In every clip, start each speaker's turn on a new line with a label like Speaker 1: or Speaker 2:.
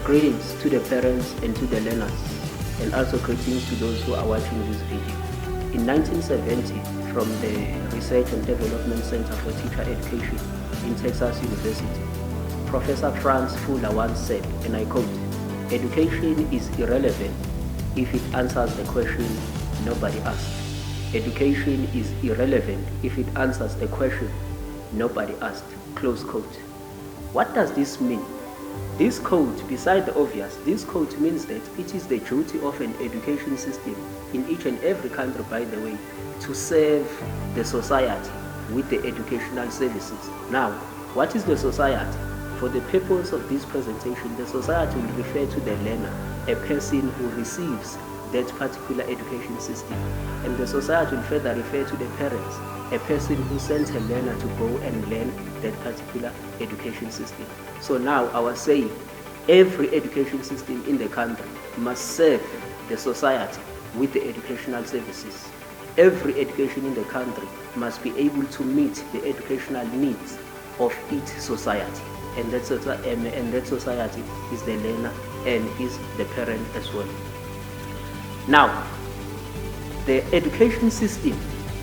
Speaker 1: Greetings to the parents and to the learners, and also greetings to those who are watching this video. In 1970, from the Research and Development Center for Teacher Education in Texas University, Professor Franz Fuller once said, and I quote, "Education is irrelevant if it answers the question nobody asked. Education is irrelevant if it answers the question nobody asked." Close quote. What does this mean? This quote, beside the obvious, this quote means that it is the duty of an education system in each and every country, by the way, to serve the society with the educational services. Now, what is the society? For the purpose of this presentation, the society will refer to the learner, a person who receives that particular education system. And the society will further refer to the parents, a person who sends a learner to go and learn that particular education system. So now I was saying, every education system in the country must serve the society with the educational services. Every education in the country must be able to meet the educational needs of each society. And that society is the learner and is the parent as well. Now, the education system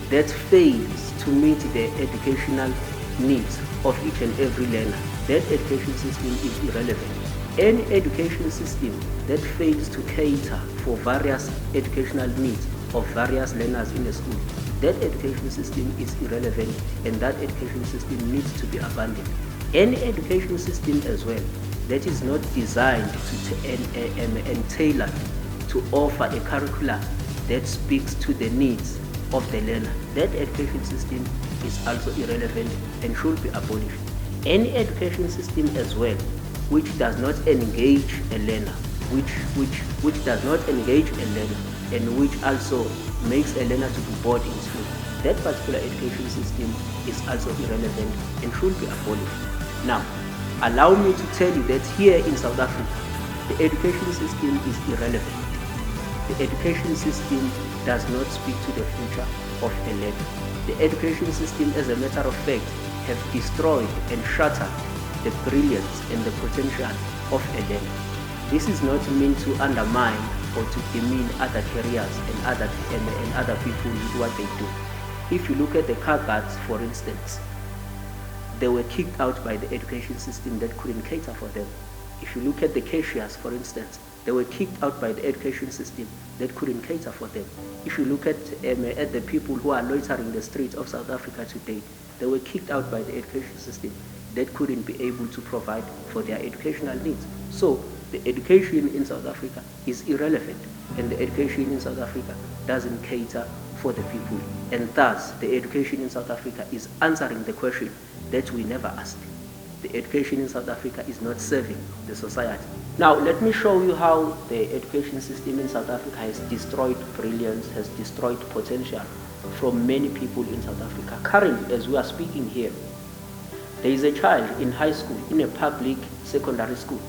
Speaker 1: that fails to meet the educational needs of each and every learner, that education system is irrelevant. Any education system that fails to cater for various educational needs of various learners in a school, that education system is irrelevant, and that education system needs to be abandoned. Any education system as well that is not designed and tailored to offer a curriculum that speaks to the needs of the learner, that education system is also irrelevant and should be abolished. Any education system as well which does not engage a learner, which does not engage a learner, and which also makes a learner to be bored in school, that particular education system is also irrelevant and should be abolished. Now, allow me to tell you that here in South Africa, the education system is irrelevant. The education system does not speak to the future of a learner. The education system, as a matter of fact, have destroyed and shattered the brilliance and the potential of a learner. This is not meant to undermine or to demean other careers and other people with what they do. If you look at the car guards, for instance, they were kicked out by the education system that couldn't cater for them. If you look at the cashiers, for instance, they were kicked out by the education system that couldn't cater for them. If you look at the people who are loitering the streets of South Africa today, they were kicked out by the education system that couldn't be able to provide for their educational needs. So the education in South Africa is irrelevant, and the education in South Africa doesn't cater for the people. And thus, the education in South Africa is answering the question that we never asked. The education in South Africa is not serving the society. Now, let me show you how the education system in South Africa has destroyed brilliance, has destroyed potential from many people in South Africa. Currently, as we are speaking here, there is a child in high school, in a public secondary school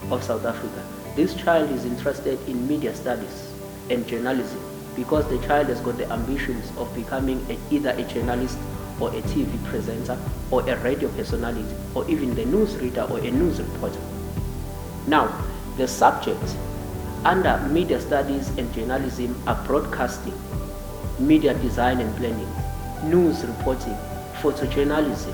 Speaker 1: of South Africa. This child is interested in media studies and journalism because the child has got the ambitions of becoming either a journalist or a TV presenter or a radio personality or even the newsreader or a news reporter. Now, the subjects under media studies and journalism are broadcasting, media design and planning, news reporting, photojournalism,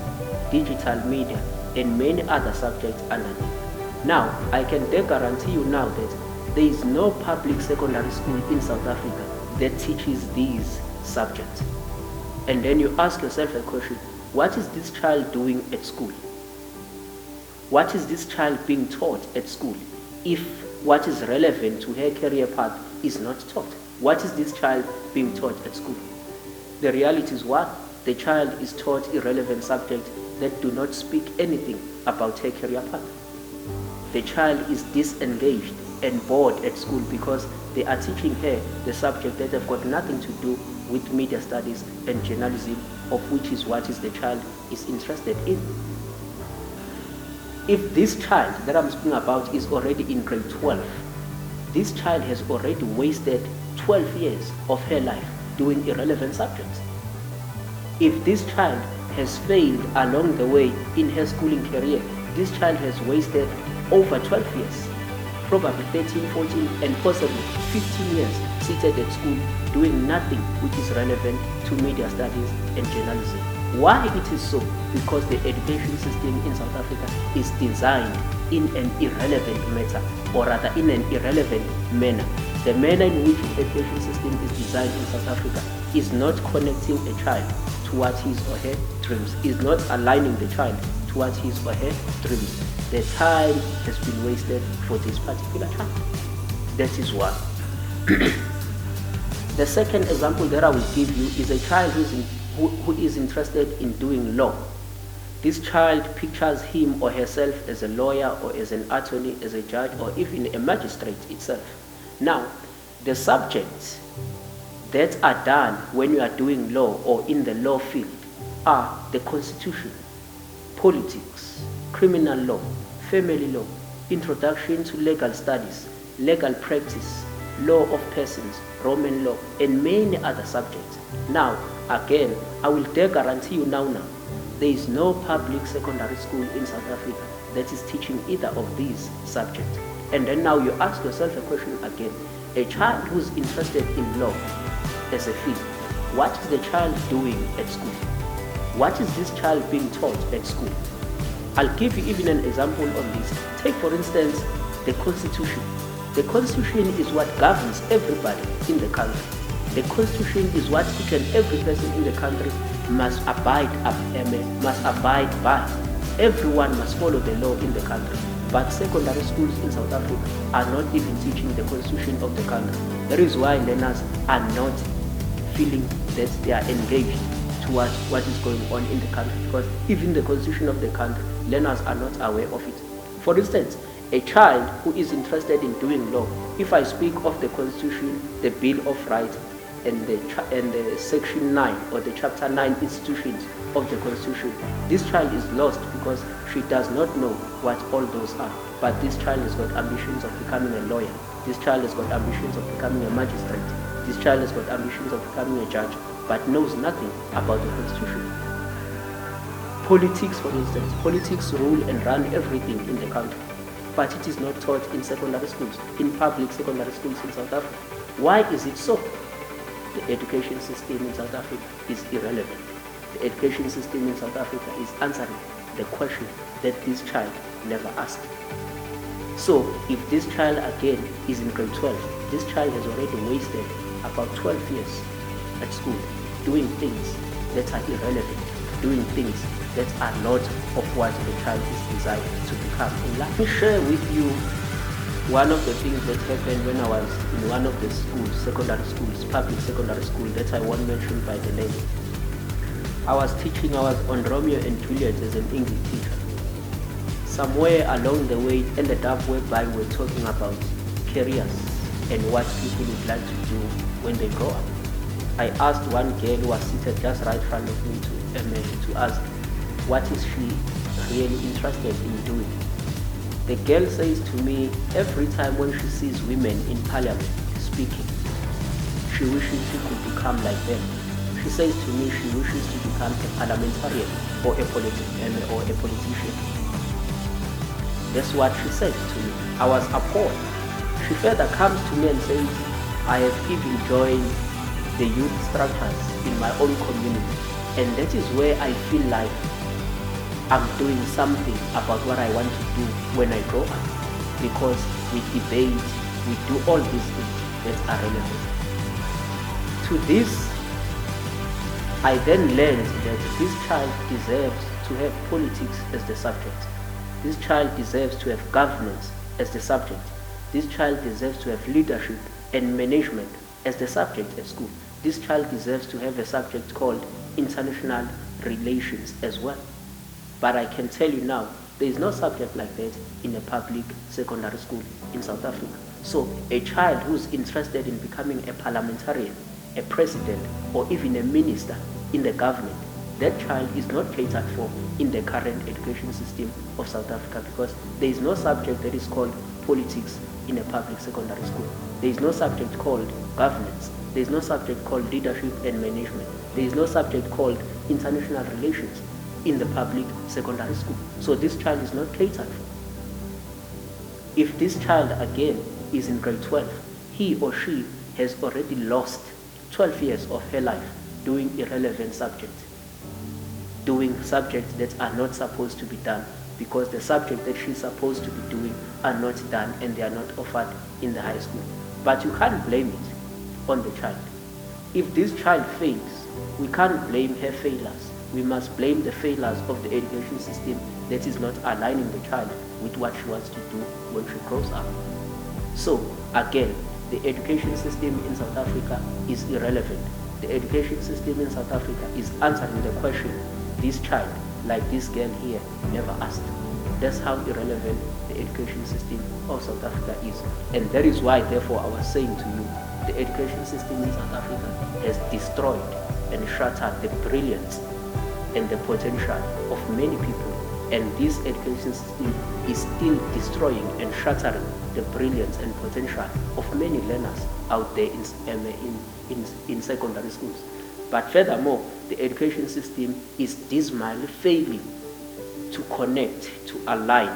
Speaker 1: digital media, and many other subjects underneath. Now, I can guarantee you now that there is no public secondary school in South Africa that teaches these subjects. And then you ask yourself a question, what is this child doing at school? What is this child being taught at school if what is relevant to her career path is not taught? What is this child being taught at school? The reality is what? The child is taught irrelevant subjects that do not speak anything about her career path. The child is disengaged and bored at school because they are teaching her the subject that have got nothing to do with media studies and journalism, of which is what is the child is interested in. If this child that I'm speaking about is already in grade 12, this child has already wasted 12 years of her life doing irrelevant subjects. If this child has failed along the way in her schooling career, this child has wasted over 12 years probably 13, 14, and possibly 15 years seated at school doing nothing which is relevant to media studies and journalism. Why it is so? Because the education system in South Africa is designed in an irrelevant matter, or rather in an irrelevant manner. The manner in which the education system is designed in South Africa is not connecting a child towards his or her dreams, is not aligning the child towards his or her dreams. The time has been wasted for this particular child. That is one. The second example that I will give you is a child who is interested in doing law. This child pictures him or herself as a lawyer or as an attorney, as a judge, or even a magistrate itself. Now, the subjects that are done when you are doing law or in the law field are the Constitution, politics, criminal law, family law, introduction to legal studies, legal practice, law of persons, Roman law, and many other subjects. Now, again, I will dare guarantee you now, there is no public secondary school in South Africa that is teaching either of these subjects. And then now you ask yourself a question again. A child who's interested in law as a field, what is the child doing at school? What is this child being taught at school? I'll give you even an example on this. Take, for instance, the Constitution. The Constitution is what governs everybody in the country. The Constitution is what each and every person in the country must abide by. Everyone must follow the law in the country. But secondary schools in South Africa are not even teaching the Constitution of the country. That is why learners are not feeling that they are engaged towards what is going on in the country, because even the Constitution of the country, learners are not aware of it. For instance, a child who is interested in doing law, if I speak of the Constitution, the Bill of Rights, and the Section 9 or the Chapter 9 institutions of the Constitution, this child is lost because she does not know what all those are. But this child has got ambitions of becoming a lawyer. This child has got ambitions of becoming a magistrate. This child has got ambitions of becoming a judge, but knows nothing about the Constitution. Politics, for instance, politics rule and run everything in the country, but it is not taught in secondary schools, in public secondary schools in South Africa. Why is it so? The education system in South Africa is irrelevant. The education system in South Africa is answering the question that this child never asked. So if this child again is in grade 12, this child has already wasted about 12 years at school doing things that are irrelevant, doing things that are not of what the child is designed to become. And let me share with you one of the things that happened when I was in one of the schools, secondary schools, public secondary school that I won't mention by the name. I was on Romeo and Juliet as an English teacher. Somewhere along the way it ended up whereby we were talking about careers and what people would like to do when they grow up. I asked one girl who was seated just right in front of me to ask what is she really interested in doing. The girl says to me, every time when she sees women in parliament speaking, she wishes she could become like them. She says to me she wishes to become a parliamentarian or a politician. That's what she said to me. I was appalled. She further comes to me and says, I have even joined the youth structures in my own community, and that is where I feel like I'm doing something about what I want to do when I grow up, because we debate, we do all these things that are relevant. To this, I then learned that this child deserves to have politics as the subject. This child deserves to have governance as the subject. This child deserves to have leadership and management as the subject at school. This child deserves to have a subject called international relations as well. But I can tell you now, there is no subject like that in a public secondary school in South Africa. So a child who's interested in becoming a parliamentarian, a president, or even a minister in the government, that child is not catered for in the current education system of South Africa, because there is no subject that is called politics in a public secondary school. There is no subject called governance. There is no subject called leadership and management. There is no subject called international relations in the public secondary school. So this child is not catered for. If this child again is in grade 12, he or she has already lost 12 years of her life doing irrelevant subjects, doing subjects that are not supposed to be done, because the subject that she's supposed to be doing are not done and they are not offered in the high school. But you can't blame it on the child. If this child fails, we can't blame her failures. We must blame the failures of the education system that is not aligning the child with what she wants to do when she grows up. So again, the education system in South Africa is irrelevant. The education system in South Africa is answering the question this child, like this girl here, never asked. That's how irrelevant the education system of South Africa is. And that is why, therefore, I was saying to you, the education system in South Africa has destroyed and shattered the brilliance and the potential of many people. And this education system is still destroying and shattering the brilliance and potential of many learners out there in secondary schools. But furthermore, the education system is dismally failing to connect, to align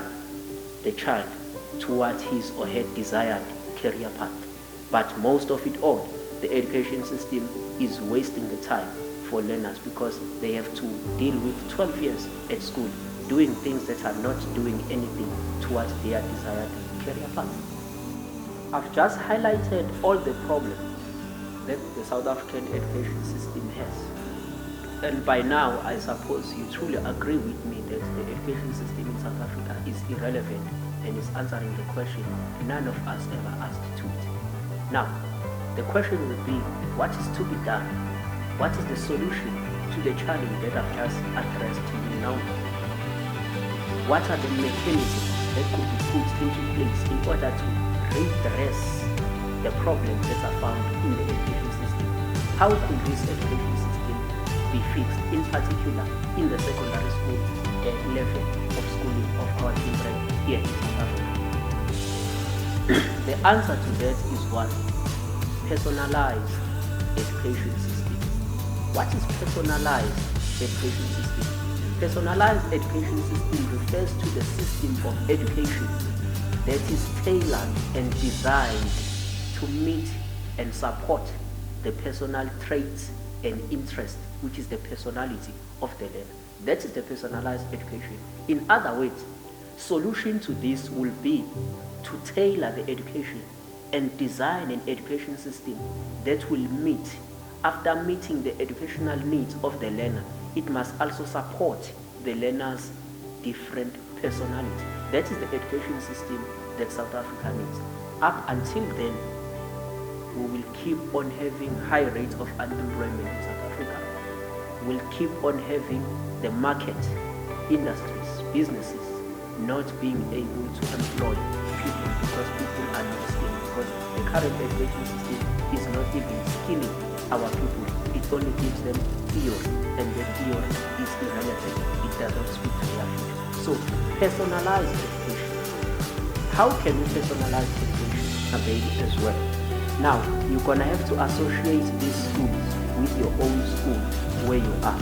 Speaker 1: the child towards his or her desired career path. But most of it all, the education system is wasting the time for learners because they have to deal with 12 years at school doing things that are not doing anything towards their desired career path. I've just highlighted all the problems that the South African education system has. And by now, I suppose you truly agree with me that the education system in South Africa is irrelevant and is answering the question none of us ever asked to it. Now, the question will be, what is to be done? What is the solution to the challenge that I've just addressed to you now? What are the mechanisms that could be put into place in order to redress the problems that are found in the education system? How could this education system be fixed, in particular in the secondary school level of schooling of our children here in South Africa? The answer to that is what? Personalized education system. What is personalized education system? Personalized education system refers to the system of education that is tailored and designed to meet and support the personal traits and interests, which is the personality of the learner. That is the personalized education. In other words, solution to this will be to tailor the education and design an education system that will meet, after meeting the educational needs of the learner, it must also support the learner's different personality. That is the education system that South Africa needs. Up until then, we will keep on having high rates of unemployment in South Africa. We'll keep on having the market, industries, businesses not being able to employ people because people are not skilled, because the current education system is not even skilling our people. It only gives them theory, and the theory is irrelevant. It does not speak to their future. So, personalized education. How can we personalize education available as well? Now, you're going to have to associate these schools with your own school where you are.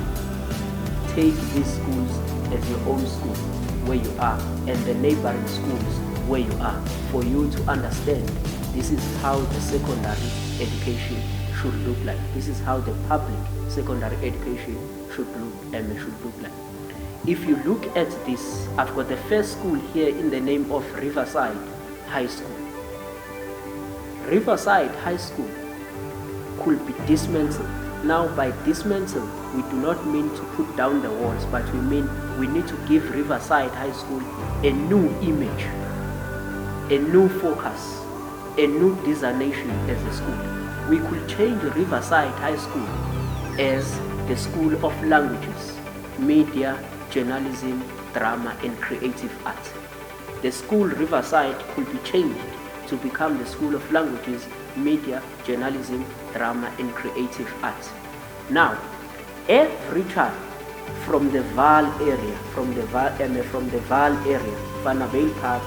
Speaker 1: Take these schools as your own school where you are, and the neighboring schools where you are, for you to understand this is how the secondary education should look like. This is how the public secondary education should look like. If you look at this, I've got the first school here in the name of Riverside High School. Riverside High School could be dismantled. Now, by dismantle, we do not mean to put down the walls, but we mean we need to give Riverside High School a new image, a new focus, a new designation as a school. We could change Riverside High School as the School of Languages, Media, Journalism, Drama, and Creative Art. The school Riverside could be changed to become the School of Languages, Media, Journalism, Drama, and Creative Art. Now, every child from the Vaal area, from the Vaal area, Vanderbilt Park,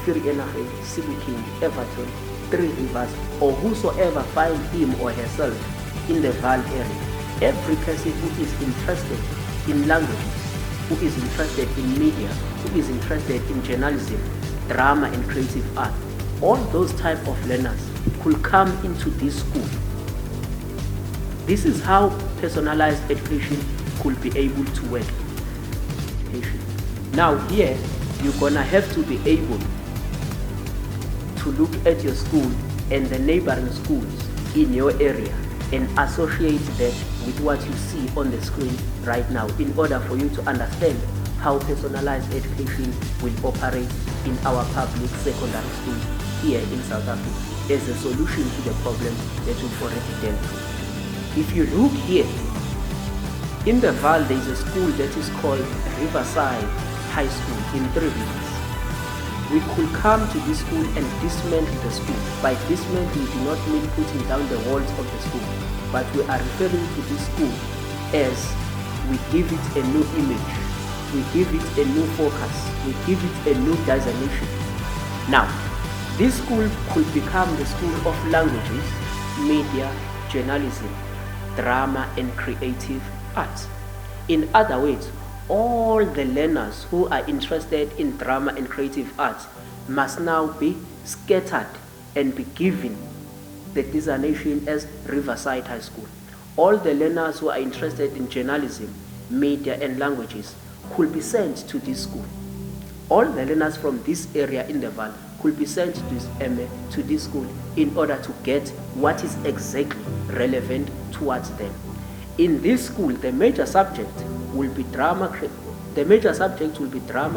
Speaker 1: Vereeniging, Sebokeng, Everton, Three Rivers, or whosoever finds him or herself in the Vaal area, every person who is interested in languages, who is interested in media, who is interested in journalism, drama and creative art, all those type of learners could come into this school. This is how personalized education could be able to work. Now here, you're gonna have to be able to look at your school and the neighboring schools in your area and associate that with what you see on the screen right now in order for you to understand how personalized education will operate in our public secondary schools here in South Africa as a solution to the problem that we've already dealt with. If you look here, in the Vaal there is a school that is called Riverside High School in 3 Rivers. We could come to this school and dismantle the school. By dismantle, we do not mean putting down the walls of the school, but we are referring to this school as we give it a new image, we give it a new focus, we give it a new designation. Now, this school could become the school of languages, media, journalism, drama, and creative arts. In other words, all the learners who are interested in drama and creative arts must now be scattered and be given the designation as Riverside High School. All the learners who are interested in journalism, media, and languages could be sent to this school. All the learners from this area in the Vaal could be sent to this school in order to get what is exactly relevant towards them. In this school, the major subject will be drama,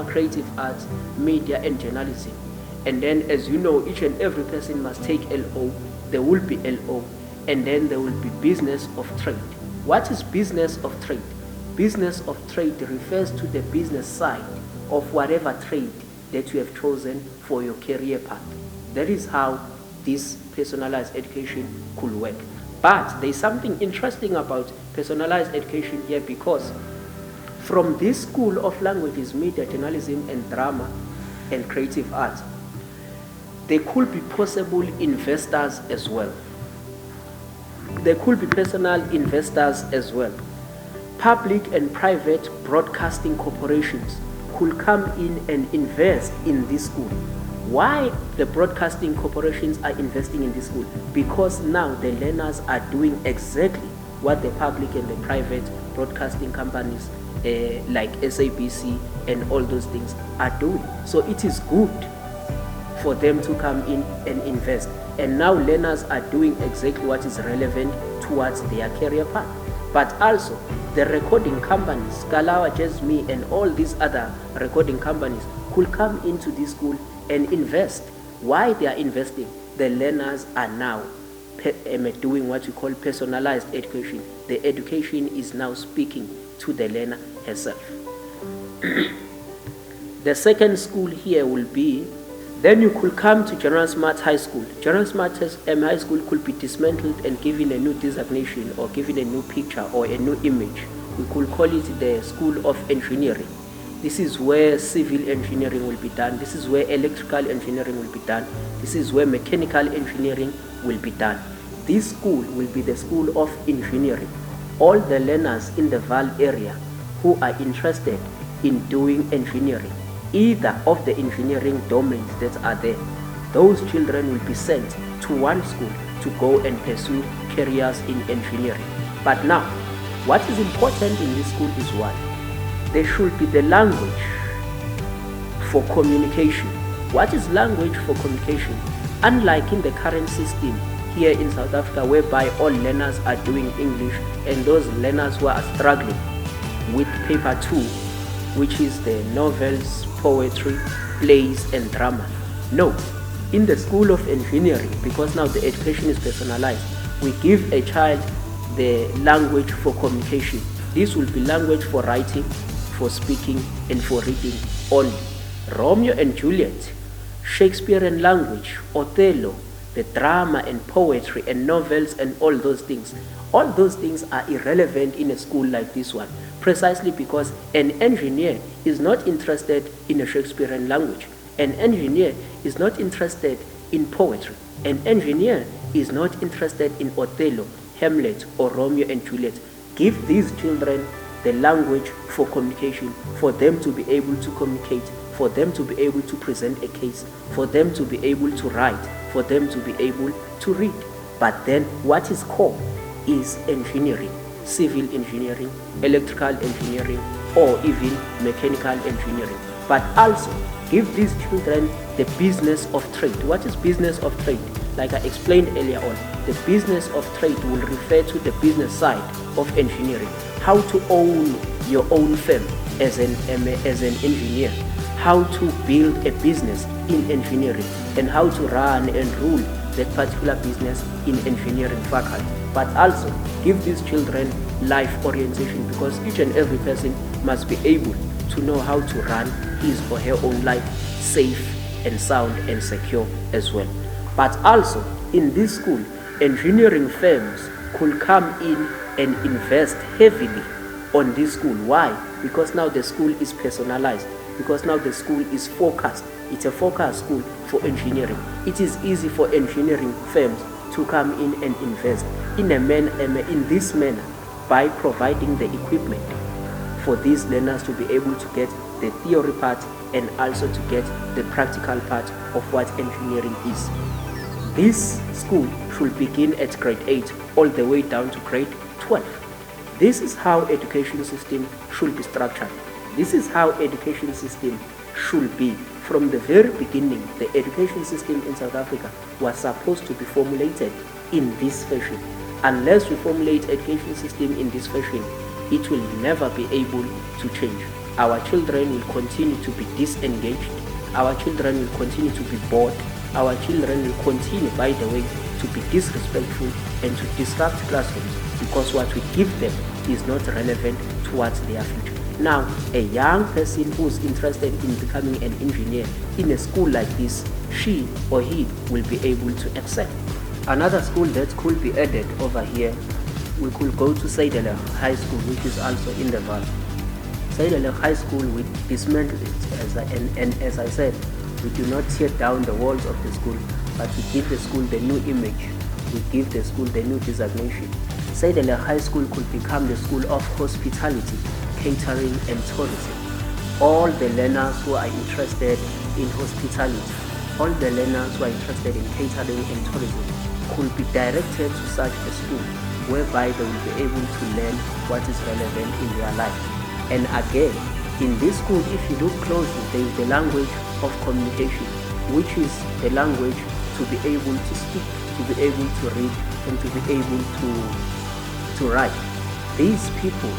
Speaker 1: creative arts, media, and journalism. And then, as you know, each and every person must take LO. There will be LO, and then there will be business of trade. What is business of trade? Business of trade refers to the business side of whatever trade that you have chosen for your career path. That is how this personalized education could work. But there's something interesting about personalized education here, because from this school of languages, media, journalism, and drama and creative arts, there could be possible investors as well. There could be personal investors as well. Public and private broadcasting corporations could come in and invest in this school. Why the broadcasting corporations are investing in this school? Because now the learners are doing exactly what the public and the private broadcasting companies like SABC and all those things are doing. So it is good for them to come in and invest. And now learners are doing exactly what is relevant towards their career path. But also the recording companies, Skalawa, Jasmine, and all these other recording companies could come into this school and invest. Why they are investing? The learners are now doing what we call personalized education. The education is now speaking to the learner herself. The second school here will be, then you could come to General Smart High School. General Smart High School could be dismantled and given a new designation or given a new picture or a new image. We could call it the School of Engineering. This is where civil engineering will be done. This is where electrical engineering will be done. This is where mechanical engineering will be done. This school will be the School of Engineering. All the learners in the Vaal area who are interested in doing engineering, either of the engineering domains that are there, those children will be sent to one school to go and pursue careers in engineering. But now, what is important in this school is what? There should be the language for communication. What is language for communication? Unlike in the current system here in South Africa, whereby all learners are doing English and those learners who are struggling with paper 2, which is the novels, poetry, plays, and drama. No, in the School of Engineering, because now the education is personalized, we give a child the language for communication. This will be language for writing, for speaking, and for reading only. Romeo and Juliet, Shakespearean language, Othello, the drama and poetry and novels and all those things are irrelevant in a school like this one, precisely because an engineer is not interested in a Shakespearean language. An engineer is not interested in poetry. An engineer is not interested in Othello, Hamlet, or Romeo and Juliet. Give these children the language for communication, for them to be able to communicate, for them to be able to present a case, for them to be able to write, for them to be able to read. But then what is core is engineering, civil engineering, electrical engineering, or even mechanical engineering. But also give these children the business of trade. What is business of trade? Like I explained earlier on, the business of trade will refer to the business side of engineering. How to own your own firm as an engineer, how to build a business in engineering, and how to run and rule that particular business in engineering faculty. But also give these children life orientation, because each and every person must be able to know how to run his or her own life safe and sound and secure as well. But also in this school, engineering firms could come in and invest heavily on this school. Why? Because now the school is personalized, because now the school is focused. It's a focused school for engineering. It is easy for engineering firms to come in and invest in this manner by providing the equipment for these learners to be able to get the theory part and also to get the practical part of what engineering is. This school should begin at grade 8 all the way down to grade 12. This is how education system should be structured. This is how education system should be. From the very beginning, the education system in South Africa was supposed to be formulated in this fashion. Unless we formulate education system in this fashion, it will never be able to change. Our children will continue to be disengaged. Our children will continue to be bored. Our children will continue, by the way, to be disrespectful and to disrupt classrooms, because what we give them is not relevant towards their future. Now, a young person who's interested in becoming an engineer in a school like this, she or he will be able to excel. Another school that could be added over here, we could go to Saidele High School, which is also in the Vaal. Saidele High School, we dismantle it, and as I said, we do not tear down the walls of the school, but we give the school the new image. We give the school the new designation. Saidele High School could become the school of hospitality, catering, and tourism. All the learners who are interested in hospitality, all the learners who are interested in catering and tourism could be directed to such a school, whereby they will be able to learn what is relevant in their life. And again, in this school, if you look closely, there is the language of communication, which is the language to be able to speak, to be able to read, and to be able to write. These people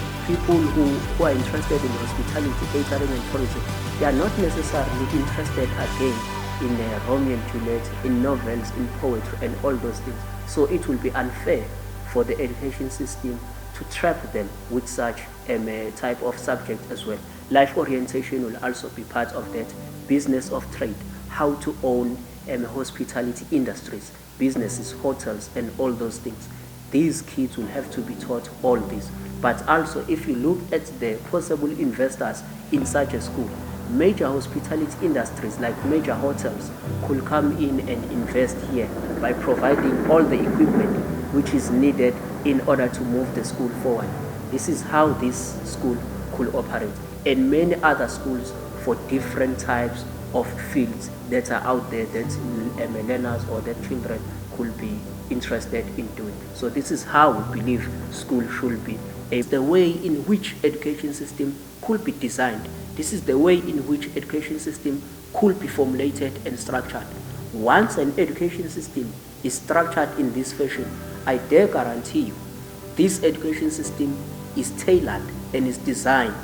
Speaker 1: who are interested in hospitality, catering, and tourism, they are not necessarily interested again in Romeo and Juliet, in novels, in poetry, and all those things. So it will be unfair for the education system to trap them with such a type of subject as well. Life orientation will also be part of that. Business of trade, how to own hospitality industries, businesses, hotels, and all those things. These kids will have to be taught all this. But also, if you look at the possible investors in such a school, major hospitality industries like major hotels could come in and invest here by providing all the equipment which is needed in order to move the school forward. This is how this school could operate, and many other schools for different types of fields that are out there that learners or that children could be interested in doing. So this is how we believe school should be. The way in which education system could be designed. This is the way in which education system could be formulated and structured. Once an education system is structured in this fashion, I dare guarantee you, this education system is tailored and is designed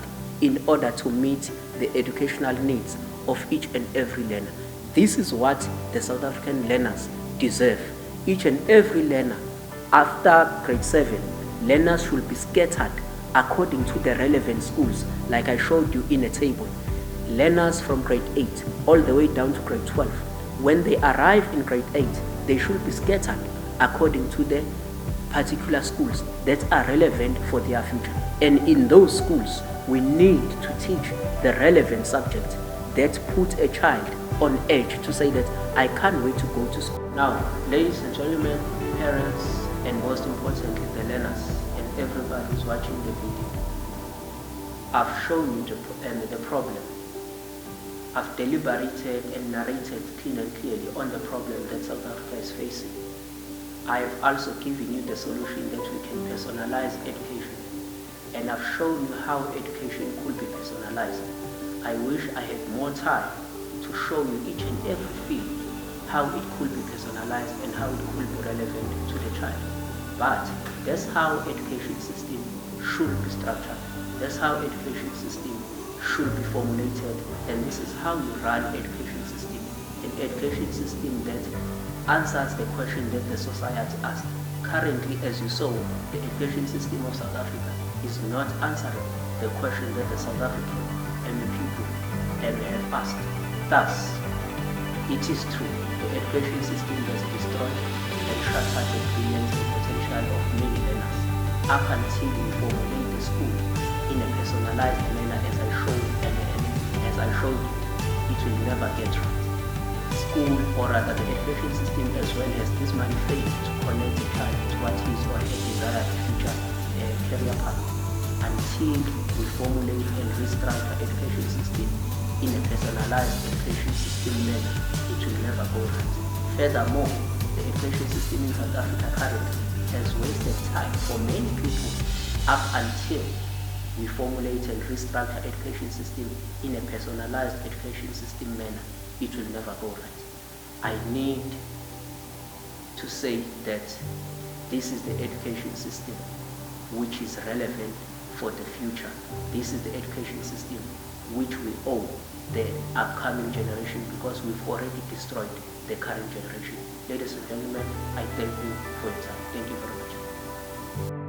Speaker 1: in order to meet the educational needs of each and every learner. This is what the South African learners deserve. Each and every learner, after grade 7, learners should be scattered according to the relevant schools, like I showed you in a table. Learners from grade 8 all the way down to grade 12, when they arrive in grade 8, they should be scattered according to the particular schools that are relevant for their future. And in those schools, we need to teach the relevant subject that put a child on edge to say that I can't wait to go to school. Now, ladies and gentlemen, parents, and most importantly, the learners and everybody who's watching the video, I've shown you the problem. I've deliberated and narrated clean and clearly on the problem that South Africa is facing. I've also given you the solution that we can personalize education, and I've shown you how education could be personalized. I wish I had more time to show you each and every field, how it could be personalized and how it could be relevant to the child. But that's how education system should be structured. That's how education system should be formulated, and this is how you run education system. An education system that answers the question that the society asked. Currently, as you saw, the education system of South Africa is not answering the question that the South African and the people have asked. Thus, it is true, the education system has destroyed and shattered the brilliance and potential of many learners up until we formulate the school in a personalized manner as I showed you, it will never get right. School, or rather the education system as well, has this man failed to connect the child to what his or her desired future career path until we formulate and restructure education system in a personalized education system manner. It will never go right. Furthermore, the education system in South Africa currently has wasted time for many people up until we formulate and restructure education system in a personalized education system manner. It will never go right. I need to say that this is the education system which is relevant for the future. This is the education system which we owe the upcoming generation, because we've already destroyed the current generation. Ladies and gentlemen, I thank you for your time. Thank you very much.